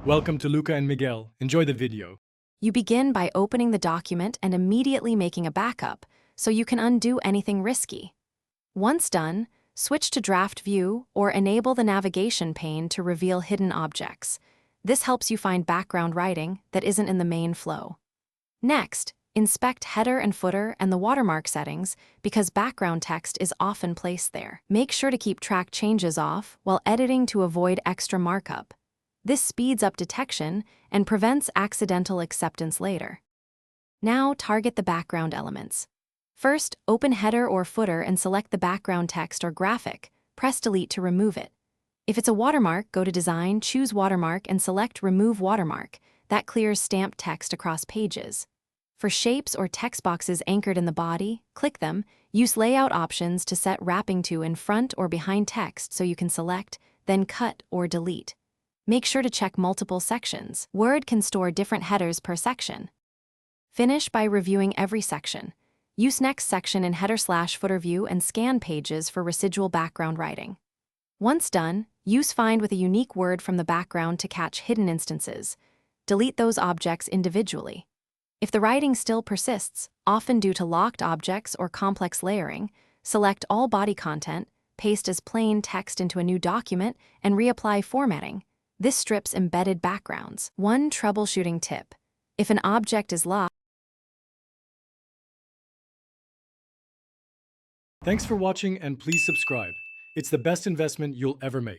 Welcome to Luca and Miguel. Enjoy the video. You begin by opening the document and immediately making a backup, so you can undo anything risky. Once done, switch to Draft View or enable the navigation pane to reveal hidden objects. This helps you find background writing that isn't in the main flow. Next, inspect header and footer and the watermark settings because background text is often placed there. Make sure to keep track changes off while editing to avoid extra markup. This speeds up detection and prevents accidental acceptance later. Now target the background elements. First, open header or footer and select the background text or graphic. Press Delete to remove it. If it's a watermark, go to Design, choose Watermark and select Remove Watermark. That clears stamped text across pages. For shapes or text boxes anchored in the body, click them. Use layout options to set wrapping to in front or behind text so you can select, then cut or delete. Make sure to check multiple sections. Word can store different headers per section. Finish by reviewing every section. Use next section in header/footer view and scan pages for residual background writing. Once done, use Find with a unique word from the background to catch hidden instances. Delete those objects individually. If the writing still persists, often due to locked objects or complex layering, select all body content, paste as plain text into a new document, and reapply formatting. This strips embedded backgrounds. One troubleshooting tip: if an object is locked. Thanks for watching and please subscribe. It's the best investment you'll ever make.